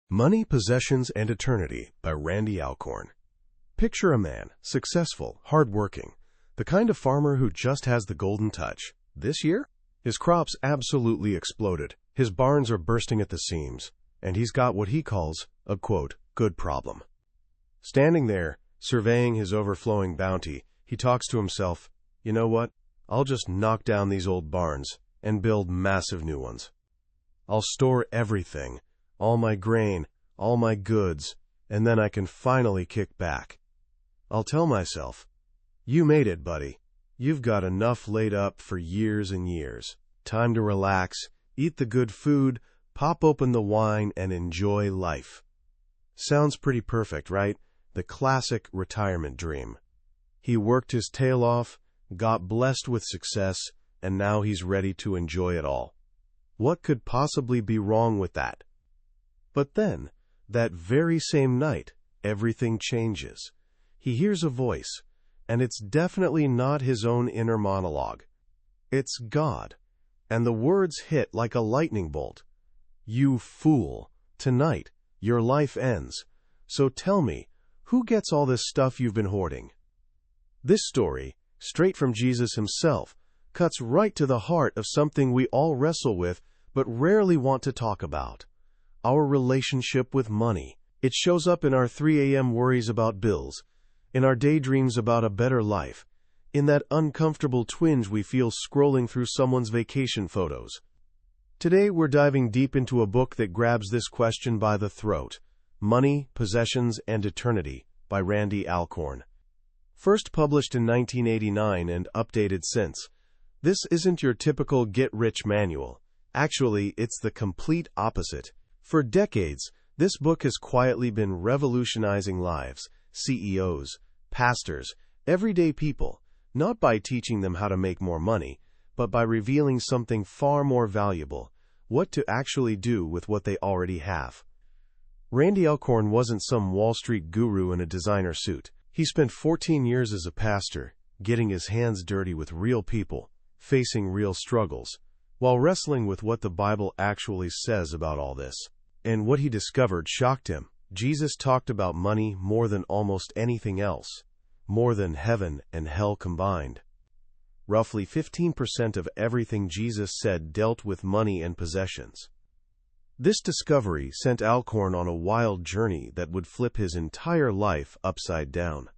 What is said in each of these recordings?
Money, Possessions, and Eternity by Randy Alcorn. Picture a man, successful, hardworking, the kind of farmer who just has the golden touch. This year, his crops absolutely exploded. His barns are bursting at the seams, and he's got what he calls a, quote, good problem. Standing there, surveying his overflowing bounty, he talks to himself, you know what? I'll just knock down these old barns and build massive new ones. I'll store everything, all my grain, all my goods, and then I can finally kick back. I'll tell myself, you made it, buddy. You've got enough laid up for years and years. Time to relax, eat the good food, pop open the wine, and enjoy life. Sounds pretty perfect, right? The classic retirement dream. He worked his tail off, got blessed with success, and now he's ready to enjoy it all. What could possibly be wrong with that? But then, that very same night, everything changes. He hears a voice, and it's definitely not his own inner monologue. It's God, and the words hit like a lightning bolt. You fool, tonight, your life ends. So tell me, who gets all this stuff you've been hoarding? This story, straight from Jesus himself, cuts right to the heart of something we all wrestle with but rarely want to talk about. Our relationship with money. It shows up in our 3 a.m. worries about bills, in our daydreams about a better life, in that uncomfortable twinge we feel scrolling through someone's vacation photos. Today we're diving deep into a book that grabs this question by the throat, Money, Possessions, and Eternity by Randy Alcorn. First published in 1989 and updated since, this isn't your typical get-rich manual. Actually, it's the complete opposite. For decades, this book has quietly been revolutionizing lives, CEOs, pastors, everyday people, not by teaching them how to make more money, but by revealing something far more valuable, what to actually do with what they already have. Randy Alcorn wasn't some Wall Street guru in a designer suit. He spent 14 years as a pastor, getting his hands dirty with real people, facing real struggles, while wrestling with what the Bible actually says about all this. And what he discovered shocked him. Jesus talked about money more than almost anything else, more than heaven and hell combined. Roughly 15% of everything Jesus said dealt with money and possessions. This discovery sent Alcorn on a wild journey that would flip his entire life upside down.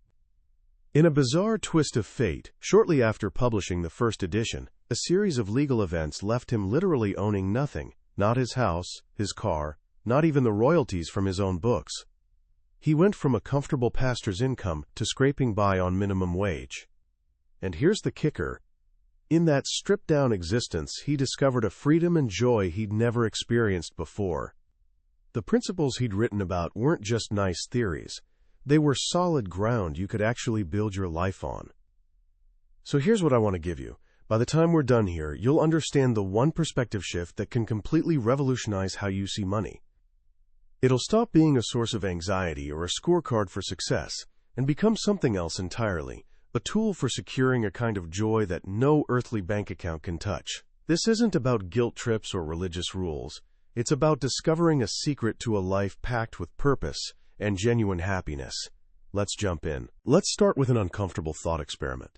In a bizarre twist of fate, shortly after publishing the first edition, a series of legal events left him literally owning nothing, not his house, his car, not even the royalties from his own books. He went from a comfortable pastor's income to scraping by on minimum wage. And here's the kicker. In that stripped-down existence, he discovered a freedom and joy he'd never experienced before. The principles he'd written about weren't just nice theories. They were solid ground you could actually build your life on. So here's what I want to give you. By the time we're done here, you'll understand the one perspective shift that can completely revolutionize how you see money. It'll stop being a source of anxiety or a scorecard for success and become something else entirely, a tool for securing a kind of joy that no earthly bank account can touch. This isn't about guilt trips or religious rules. It's about discovering a secret to a life packed with purpose and genuine happiness. Let's jump in. Let's start with an uncomfortable thought experiment.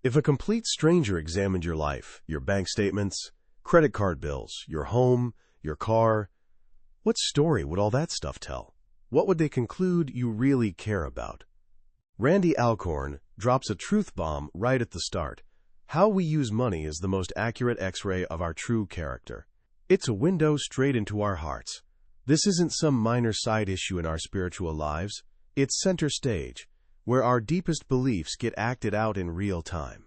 If a complete stranger examined your life, your bank statements, credit card bills, your home, your car, what story would all that stuff tell? What would they conclude you really care about? Randy Alcorn drops a truth bomb right at the start. How we use money is the most accurate X-ray of our true character. It's a window straight into our hearts. This isn't some minor side issue in our spiritual lives. It's center stage, where our deepest beliefs get acted out in real time.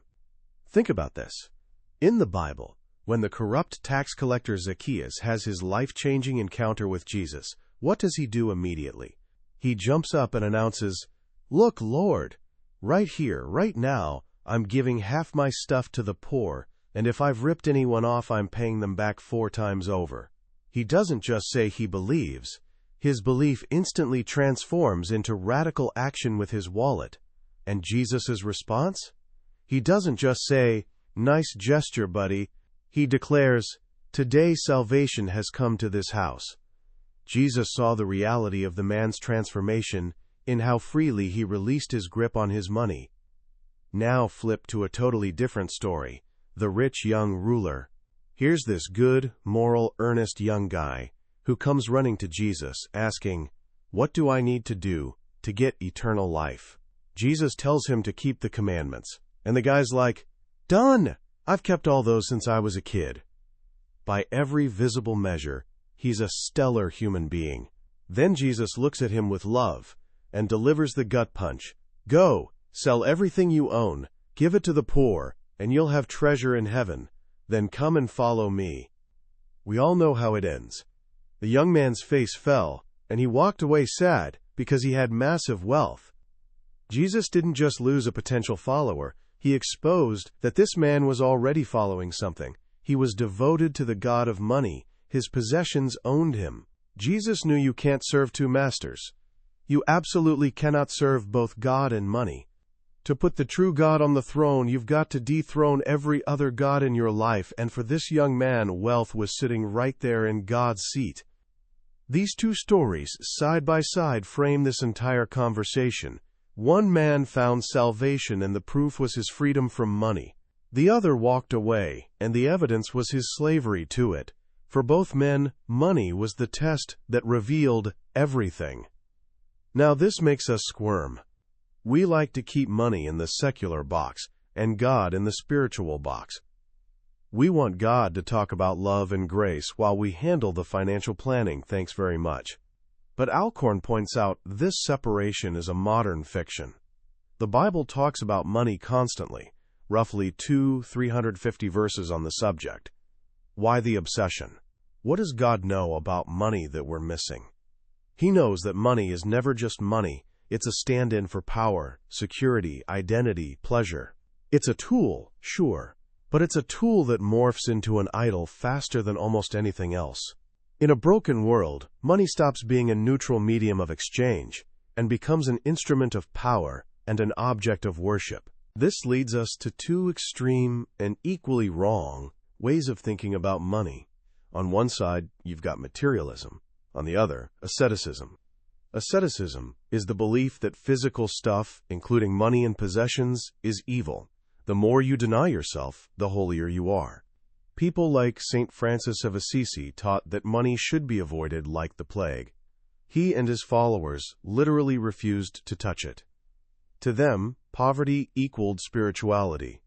Think about this. In the Bible, when the corrupt tax collector Zacchaeus has his life-changing encounter with Jesus, what does he do immediately? He jumps up and announces, "Look, Lord, right here, right now, I'm giving half my stuff to the poor, and if I've ripped anyone off, I'm paying them back 4 times over." He doesn't just say he believes. His belief instantly transforms into radical action with his wallet. And Jesus' response? He doesn't just say, "Nice gesture, buddy." He declares, "Today salvation has come to this house." Jesus saw the reality of the man's transformation in how freely he released his grip on his money. Now flip to a totally different story, the rich young ruler. Here's this good, moral, earnest young guy who comes running to Jesus, asking, "What do I need to do to get eternal life?" Jesus tells him to keep the commandments, and the guy's like, "Done! I've kept all those since I was a kid." By every visible measure, he's a stellar human being. Then Jesus looks at him with love and delivers the gut punch. "Go, sell everything you own, give it to the poor, and you'll have treasure in heaven. Then come and follow me." We all know how it ends. The young man's face fell, and he walked away sad because he had massive wealth. Jesus didn't just lose a potential follower, he exposed that this man was already following something. He was devoted to the god of money. His possessions owned him. Jesus knew you can't serve two masters. You absolutely cannot serve both God and money. To put the true God on the throne, you've got to dethrone every other god in your life, and for this young man, wealth was sitting right there in God's seat. These two stories, side by side, frame this entire conversation. One man found salvation, and the proof was his freedom from money. The other walked away, and the evidence was his slavery to it. For both men, money was the test that revealed everything. Now this makes us squirm. We like to keep money in the secular box and God in the spiritual box. We want God to talk about love and grace while we handle the financial planning, thanks very much. But Alcorn points out this separation is a modern fiction. The Bible talks about money constantly, roughly 350 verses on the subject. Why the obsession? What does God know about money that we're missing? He knows that money is never just money. It's a stand-in for power, security, identity, pleasure. It's a tool, sure, but it's a tool that morphs into an idol faster than almost anything else. In a broken world, money stops being a neutral medium of exchange and becomes an instrument of power and an object of worship. This leads us to two extreme and equally wrong ways of thinking about money. On one side, you've got materialism. On the other, asceticism. Asceticism is the belief that physical stuff, including money and possessions, is evil. The more you deny yourself, the holier you are. People like St. Francis of Assisi taught that money should be avoided like the plague. He and his followers literally refused to touch it. To them, poverty equaled spirituality.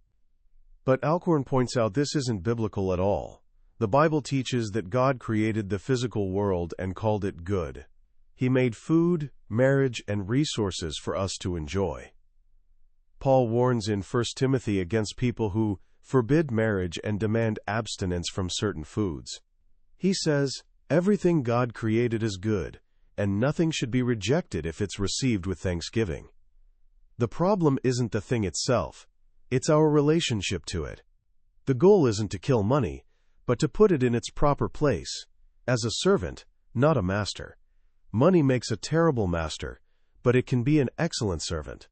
But Alcorn points out this isn't biblical at all. The Bible teaches that God created the physical world and called it good. He made food, marriage, and resources for us to enjoy. Paul warns in 1 Timothy against people who forbid marriage and demand abstinence from certain foods. He says, "Everything God created is good, and nothing should be rejected if it's received with thanksgiving." The problem isn't the thing itself, it's our relationship to it. The goal isn't to kill money, but to put it in its proper place, as a servant, not a master. Money makes a terrible master, but it can be an excellent servant.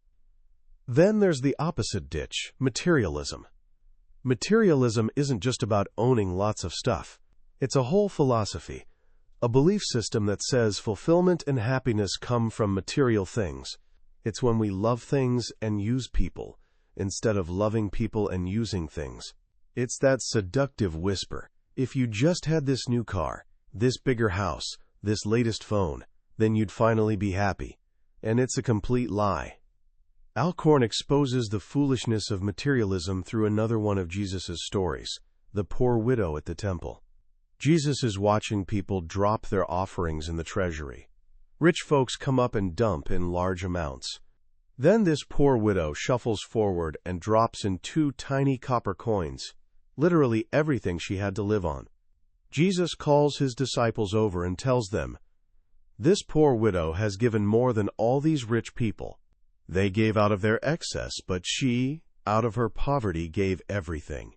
Then there's the opposite ditch, materialism. Materialism isn't just about owning lots of stuff. It's a whole philosophy, a belief system that says fulfillment and happiness come from material things. It's when we love things and use people, instead of loving people and using things. It's that seductive whisper. If you just had this new car, this bigger house, this latest phone, then you'd finally be happy. And it's a complete lie. Alcorn exposes the foolishness of materialism through another one of Jesus' stories, the poor widow at the temple. Jesus is watching people drop their offerings in the treasury. Rich folks come up and dump in large amounts. Then this poor widow shuffles forward and drops in 2 tiny copper coins, literally everything she had to live on. Jesus calls his disciples over and tells them, "This poor widow has given more than all these rich people. They gave out of their excess, but she, out of her poverty, gave everything."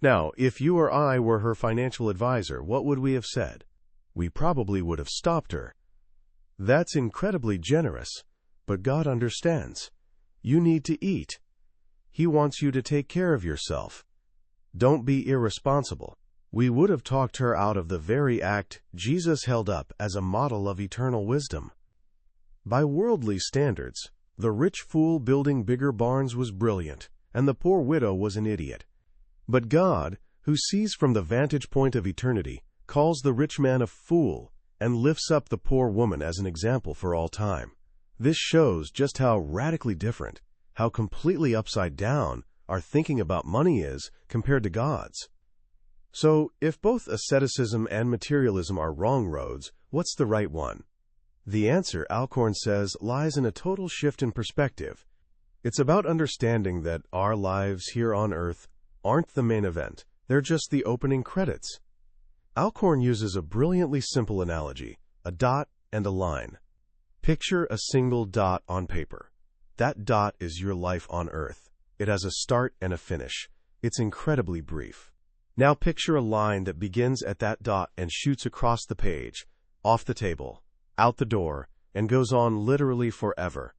Now, if you or I were her financial advisor, what would we have said? We probably would have stopped her. That's incredibly generous, but God understands. You need to eat. He wants you to take care of yourself. Don't be irresponsible. we would have talked her out of the very act Jesus held up as a model of eternal wisdom. By worldly standards, the rich fool building bigger barns was brilliant, and the poor widow was an idiot. But God, who sees from the vantage point of eternity, calls the rich man a fool and lifts up the poor woman as an example for all time. This shows just how radically different, how completely upside down our thinking about money is compared to God's. So, if both asceticism and materialism are wrong roads, what's the right one? The answer, Alcorn says, lies in a total shift in perspective. It's about understanding that our lives here on earth aren't the main event, they're just the opening credits. Alcorn uses a brilliantly simple analogy, a dot and a line. Picture a single dot on paper. That dot is your life on earth. It has a start and a finish. It's incredibly brief. Now picture a line that begins at that dot and shoots across the page, off the table, out the door, and goes on literally forever.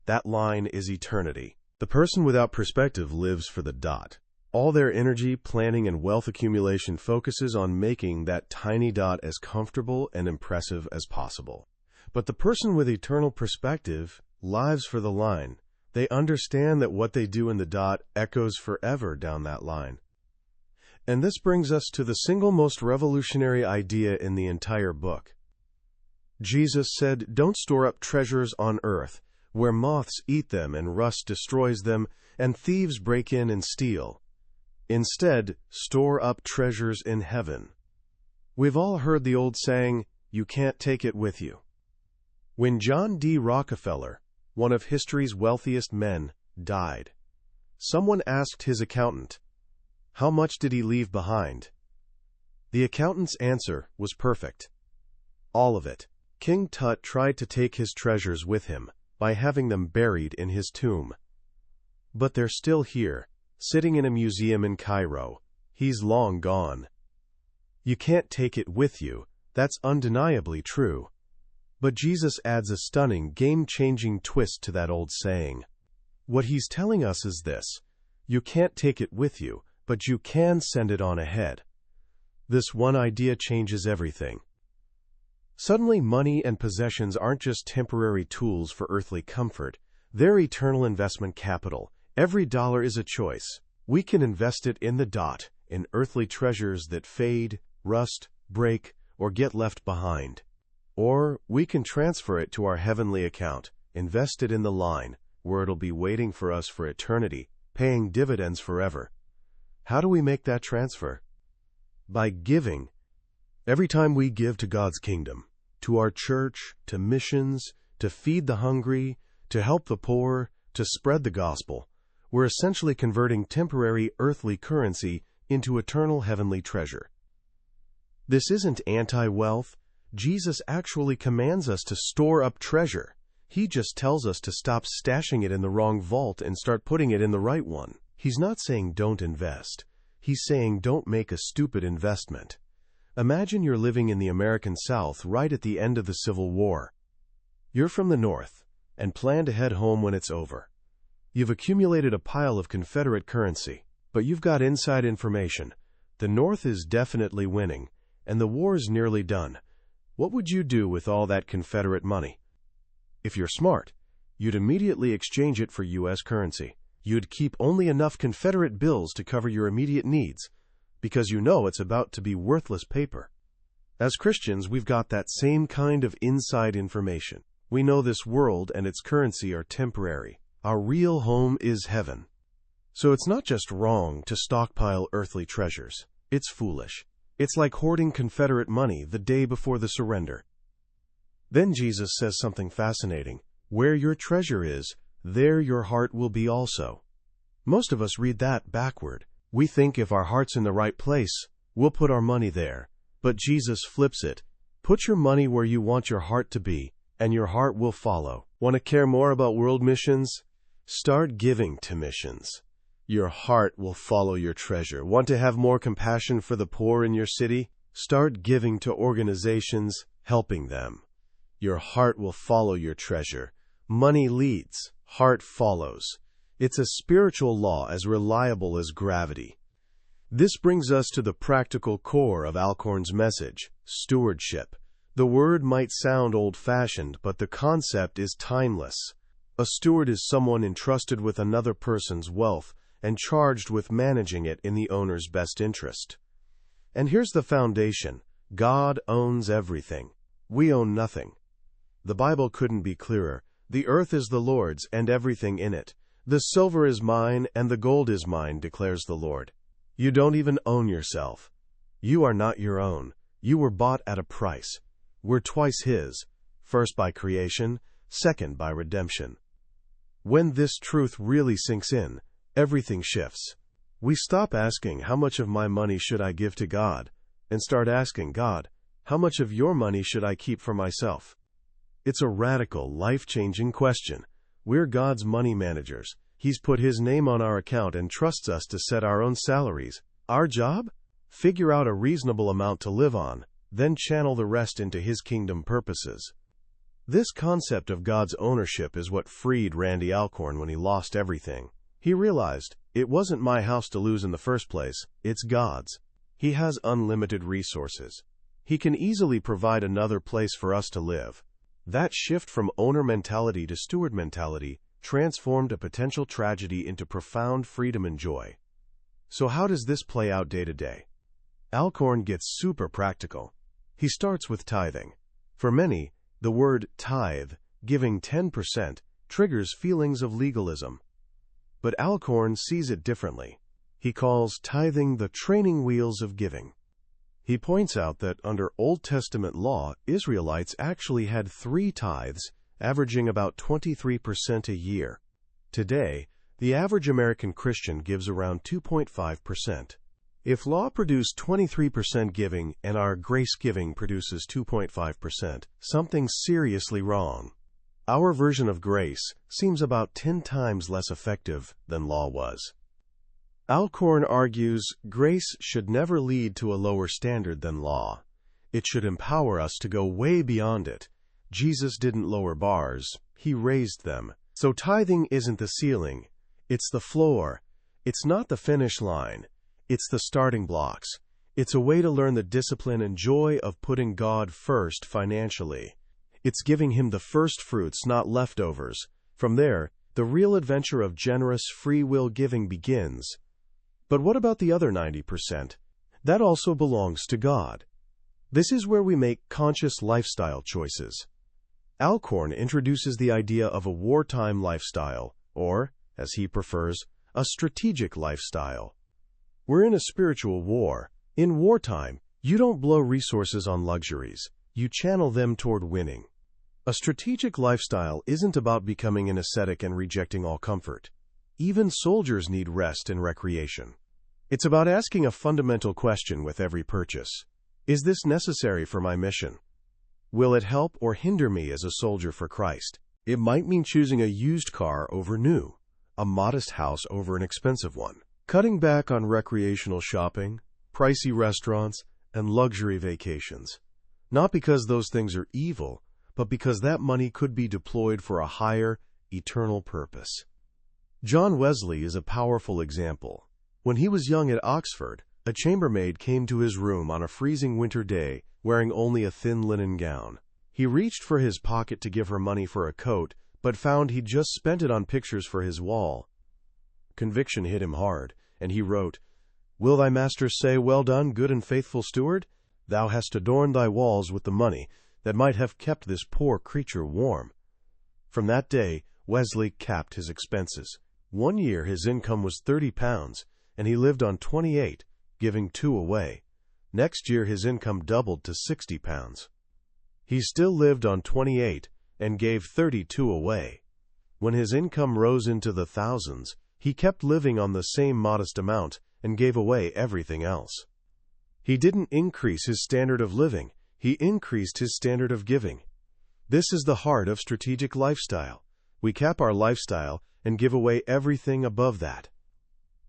That line is eternity. The person without perspective lives for the dot. All their energy, planning, and wealth accumulation focuses on making that tiny dot as comfortable and impressive as possible. But the person with eternal perspective lives for the line. They understand that what they do in the dot echoes forever down that line. And this brings us to the single most revolutionary idea in the entire book. Jesus said, "Don't store up treasures on earth, where moths eat them and rust destroys them, and thieves break in and steal. Instead, store up treasures in heaven." We've all heard the old saying, "You can't take it with you." When John D. Rockefeller, one of history's wealthiest men, died, someone asked his accountant, "How much did he leave behind?" The accountant's answer was perfect. All of it. King Tut tried to take his treasures with him by having them buried in his tomb. But they're still here, sitting in a museum in Cairo. He's long gone. You can't take it with you. That's undeniably true. But Jesus adds a stunning, game-changing twist to that old saying. What he's telling us is this: you can't take it with you, but you can send it on ahead. This one idea changes everything. Suddenly, money and possessions aren't just temporary tools for earthly comfort. They're eternal investment capital. Every dollar is a choice. We can invest it in the dot, in earthly treasures that fade, rust, break, or get left behind. Or we can transfer it to our heavenly account, invest it in the line, where it'll be waiting for us for eternity, paying dividends forever. How do we make that transfer? By giving. Every time we give to God's kingdom, to our church, to missions, to feed the hungry, to help the poor, to spread the gospel, we're essentially converting temporary earthly currency into eternal heavenly treasure. This isn't anti-wealth. Jesus actually commands us to store up treasure. He just tells us to stop stashing it in the wrong vault and start putting it in the right one. He's not saying don't invest. He's saying don't make a stupid investment. Imagine you're living in the American South right at the end of the Civil War. You're from the North and plan to head home when it's over. You've accumulated a pile of Confederate currency, but you've got inside information. The North is definitely winning, and the war's nearly done. What would you do with all that Confederate money? If you're smart, you'd immediately exchange it for U.S. currency. You'd keep only enough Confederate bills to cover your immediate needs, because you know it's about to be worthless paper. As Christians, we've got that same kind of inside information. We know this world and its currency are temporary. Our real home is heaven. So it's not just wrong to stockpile earthly treasures. It's foolish. It's like hoarding Confederate money the day before the surrender. Then Jesus says something fascinating. Where your treasure is, there your heart will be also. Most of us read that backward. We think if our heart's in the right place, we'll put our money there. But Jesus flips it. Put your money where you want your heart to be, and your heart will follow. Want to care more about world missions? Start giving to missions. Your heart will follow your treasure. Want to have more compassion for the poor in your city? Start giving to organizations, helping them. Your heart will follow your treasure. Money leads, heart follows. It's a spiritual law as reliable as gravity. This brings us to the practical core of Alcorn's message, stewardship. The word might sound old-fashioned, but the concept is timeless. A steward is someone entrusted with another person's wealth and charged with managing it in the owner's best interest. And here's the foundation. God owns everything. We own nothing. The Bible couldn't be clearer. The earth is the Lord's and everything in it. The silver is mine and the gold is mine, declares the Lord. You don't even own yourself. You are not your own. You were bought at a price. We're twice His, first by creation, second by redemption. When this truth really sinks in, everything shifts. We stop asking, how much of my money should I give to God? And start asking, God, how much of your money should I keep for myself? It's a radical, life-changing question. We're God's money managers. He's put His name on our account and trusts us to set our own salaries. Our job? Figure out a reasonable amount to live on, then channel the rest into His kingdom purposes. This concept of God's ownership is what freed Randy Alcorn when he lost everything. He realized, it wasn't my house to lose in the first place, it's God's. He has unlimited resources. He can easily provide another place for us to live. That shift from owner mentality to steward mentality transformed a potential tragedy into profound freedom and joy. So how does this play out day to day? Alcorn gets super practical. He starts with tithing. For many, the word tithe, giving 10%, triggers feelings of legalism. But Alcorn sees it differently. He calls tithing the training wheels of giving. He points out that under Old Testament law, Israelites actually had 3 tithes, averaging about 23% a year. Today, the average American Christian gives around 2.5%. If law produced 23% giving and our grace giving produces 2.5%, something's seriously wrong. Our version of grace seems about 10 times less effective than law was. Alcorn argues grace should never lead to a lower standard than law. It should empower us to go way beyond it. Jesus didn't lower bars, He raised them. So tithing isn't the ceiling, it's the floor. It's not the finish line, it's the starting blocks. It's a way to learn the discipline and joy of putting God first financially. It's giving Him the first fruits, not leftovers. From there, the real adventure of generous free will giving begins. But what about the other 90%? That also belongs to God. This is where we make conscious lifestyle choices. Alcorn introduces the idea of a wartime lifestyle, or, as he prefers, a strategic lifestyle. We're in a spiritual war. In wartime, you don't blow resources on luxuries. You channel them toward winning. A strategic lifestyle isn't about becoming an ascetic and rejecting all comfort. Even soldiers need rest and recreation. It's about asking a fundamental question with every purchase. Is this necessary for my mission? Will it help or hinder me as a soldier for Christ? It might mean choosing a used car over new, a modest house over an expensive one, cutting back on recreational shopping, pricey restaurants, and luxury vacations. Not because those things are evil, but because that money could be deployed for a higher, eternal purpose. John Wesley is a powerful example. When he was young at Oxford, a chambermaid came to his room on a freezing winter day wearing only a thin linen gown. He reached for his pocket to give her money for a coat, but found he'd just spent it on pictures for his wall. Conviction hit him hard, and he wrote, "Will thy master say, 'Well done, good and faithful steward'? Thou hast adorned thy walls with the money that might have kept this poor creature warm." From that day, Wesley capped his expenses. One year his income was £30, and he lived on 28, giving 2 away. Next year his income doubled to £60. He still lived on 28 and gave 32 away. When his income rose into the thousands, he kept living on the same modest amount and gave away everything else. He didn't increase his standard of living, he increased his standard of giving. This is the heart of strategic lifestyle. We cap our lifestyle and give away everything above that.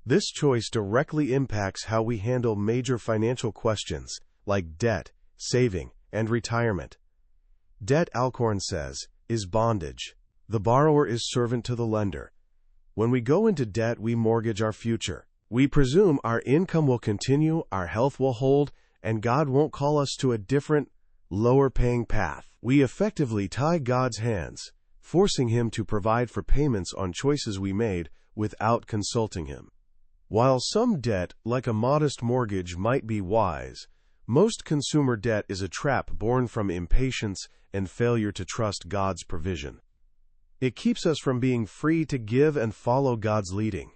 This choice directly impacts how we handle major financial questions like debt, saving, and retirement. Debt, Alcorn says, is bondage. The borrower is servant to the lender. When we go into debt, we mortgage our future. We presume our income will continue, our health will hold, and God won't call us to a different, lower-paying path. We effectively tie God's hands, forcing Him to provide for payments on choices we made without consulting Him. While some debt, like a modest mortgage, might be wise, most consumer debt is a trap born from impatience and failure to trust God's provision. It keeps us from being free to give and follow God's leading.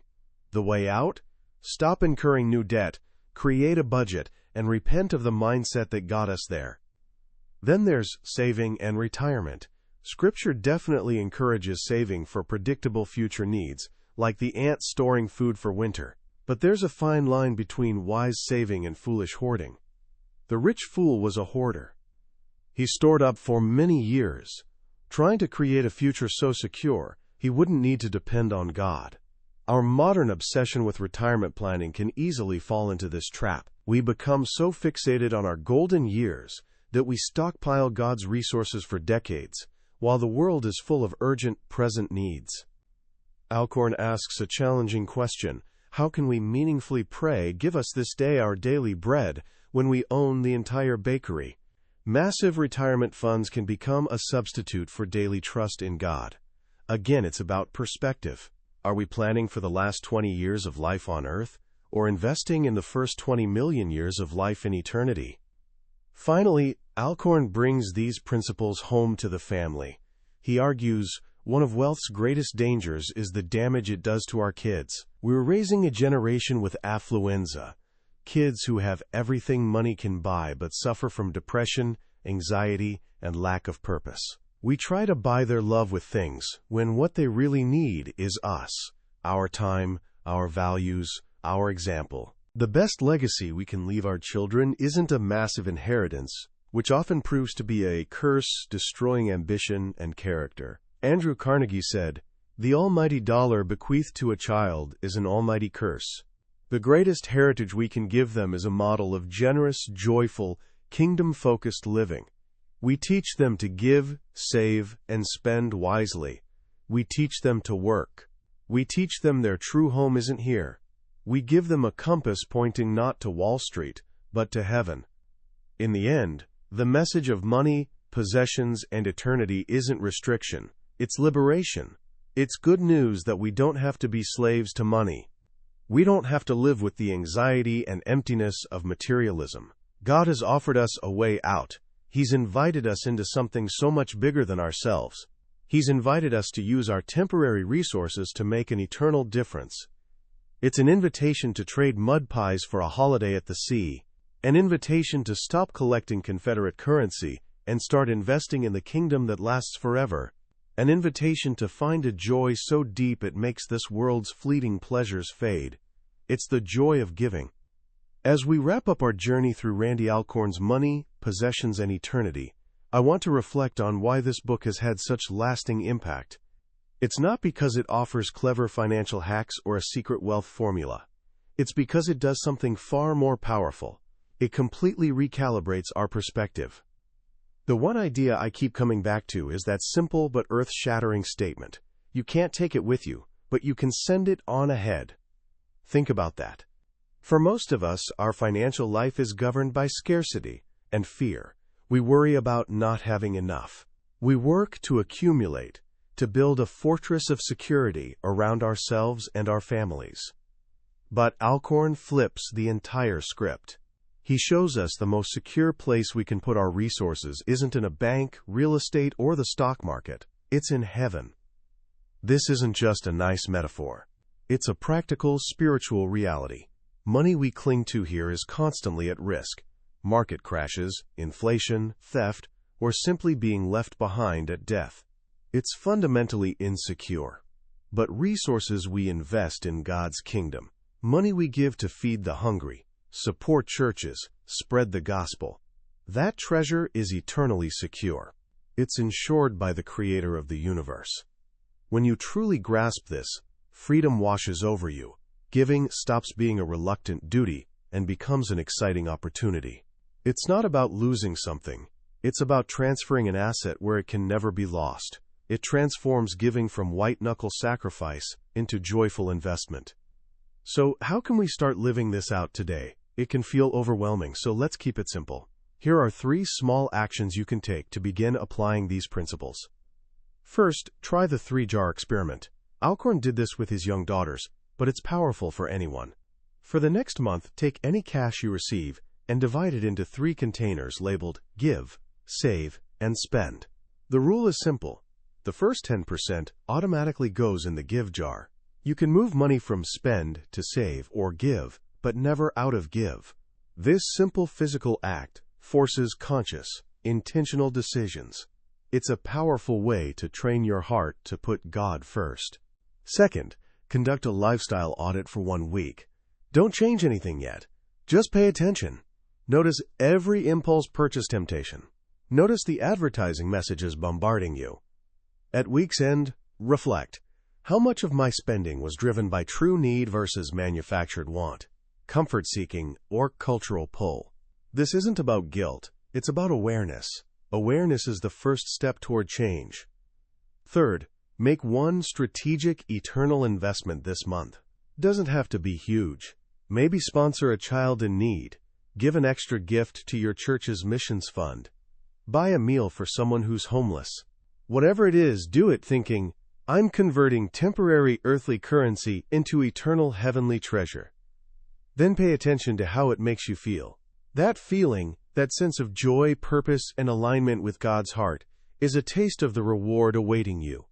The way out? Stop incurring new debt, create a budget, and repent of the mindset that got us there. Then there's saving and retirement. Scripture definitely encourages saving for predictable future needs, like the ant storing food for winter. But there's a fine line between wise saving and foolish hoarding. The rich fool was a hoarder. He stored up for many years, trying to create a future so secure he wouldn't need to depend on God. Our modern obsession with retirement planning can easily fall into this trap. We become so fixated on our golden years that we stockpile God's resources for decades, while the world is full of urgent, present needs. Alcorn asks a challenging question: how can we meaningfully pray, "Give us this day our daily bread," when we own the entire bakery? Massive retirement funds can become a substitute for daily trust in God. Again, it's about perspective. Are we planning for the last 20 years of life on earth, or investing in the first 20 million years of life in eternity? Finally, Alcorn brings these principles home to the family. He argues, one of wealth's greatest dangers is the damage it does to our kids. We're raising a generation with affluenza, kids who have everything money can buy but suffer from depression, anxiety, and lack of purpose. We try to buy their love with things, when what they really need is us, our time, our values, our example. The best legacy we can leave our children isn't a massive inheritance, which often proves to be a curse, destroying ambition and character. Andrew Carnegie said, "The almighty dollar bequeathed to a child is an almighty curse." The greatest heritage we can give them is a model of generous, joyful, kingdom-focused living. We teach them to give, save, and spend wisely. We teach them to work. We teach them their true home isn't here. We give them a compass pointing not to Wall Street, but to heaven. In the end, the message of money, possessions, and eternity isn't restriction. It's liberation. It's good news that we don't have to be slaves to money. We don't have to live with the anxiety and emptiness of materialism. God has offered us a way out. He's invited us into something so much bigger than ourselves. He's invited us to use our temporary resources to make an eternal difference. It's an invitation to trade mud pies for a holiday at the sea, an invitation to stop collecting Confederate currency and start investing in the kingdom that lasts forever, an invitation to find a joy so deep it makes this world's fleeting pleasures fade. It's the joy of giving. As we wrap up our journey through Randy Alcorn's Money, Possessions, and Eternity, I want to reflect on why this book has had such lasting impact. It's not because it offers clever financial hacks or a secret wealth formula. It's because it does something far more powerful. It completely recalibrates our perspective. The one idea I keep coming back to is that simple but earth-shattering statement: you can't take it with you, but you can send it on ahead. Think about that. For most of us, our financial life is governed by scarcity and fear. We worry about not having enough. We work to accumulate, to build a fortress of security around ourselves and our families. But Alcorn flips the entire script. He shows us the most secure place we can put our resources isn't in a bank, real estate, or the stock market. It's in heaven. This isn't just a nice metaphor. It's a practical, spiritual reality. Money we cling to here is constantly at risk. Market crashes, inflation, theft, or simply being left behind at death. It's fundamentally insecure. But resources we invest in God's kingdom, money we give to feed the hungry, support churches, spread the gospel, that treasure is eternally secure. It's insured by the Creator of the universe. When you truly grasp this, freedom washes over you. Giving stops being a reluctant duty and becomes an exciting opportunity. It's not about losing something. It's about transferring an asset where it can never be lost. It transforms giving from white-knuckle sacrifice into joyful investment. So, how can we start living this out today? It can feel overwhelming, so let's keep it simple. Here are 3 small actions you can take to begin applying these principles. First, try the 3-jar experiment. Alcorn did this with his young daughters, but it's powerful for anyone. For the next month, take any cash you receive and divide it into 3 containers labeled Give, Save, and Spend. The rule is simple. The first 10% automatically goes in the Give jar. You can move money from spend to save or give, but never out of give. This simple physical act forces conscious, intentional decisions. It's a powerful way to train your heart to put God first. Second, conduct a lifestyle audit for 1 week. Don't change anything yet. Just pay attention. Notice every impulse purchase temptation. Notice the advertising messages bombarding you. At week's end, reflect. How much of my spending was driven by true need versus manufactured want, comfort-seeking, or cultural pull? This isn't about guilt. It's about awareness. Awareness is the first step toward change. Third, make one strategic, eternal investment this month. Doesn't have to be huge. Maybe sponsor a child in need. Give an extra gift to your church's missions fund. Buy a meal for someone who's homeless. Whatever it is, do it thinking, I'm converting temporary earthly currency into eternal heavenly treasure. Then pay attention to how it makes you feel. That feeling, that sense of joy, purpose, and alignment with God's heart, is a taste of the reward awaiting you.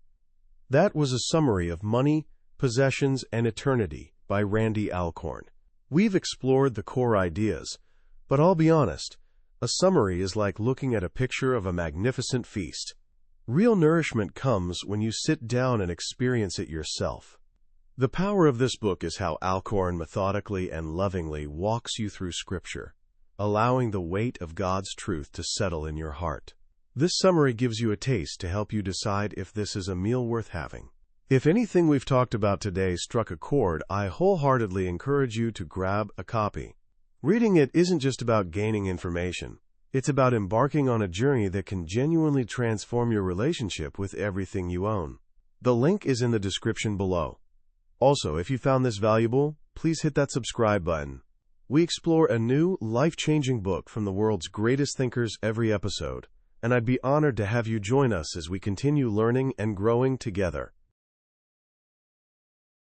That was a summary of Money, Possessions, and Eternity by Randy Alcorn. We've explored the core ideas, but I'll be honest, a summary is like looking at a picture of a magnificent feast. Real nourishment comes when you sit down and experience it yourself. The power of this book is how Alcorn methodically and lovingly walks you through Scripture, allowing the weight of God's truth to settle in your heart. This summary gives you a taste to help you decide if this is a meal worth having. If anything we've talked about today struck a chord, I wholeheartedly encourage you to grab a copy. Reading it isn't just about gaining information. It's about embarking on a journey that can genuinely transform your relationship with everything you own. The link is in the description below. Also, if you found this valuable, please hit that subscribe button. We explore a new, life-changing book from the world's greatest thinkers every episode, and I'd be honored to have you join us as we continue learning and growing together.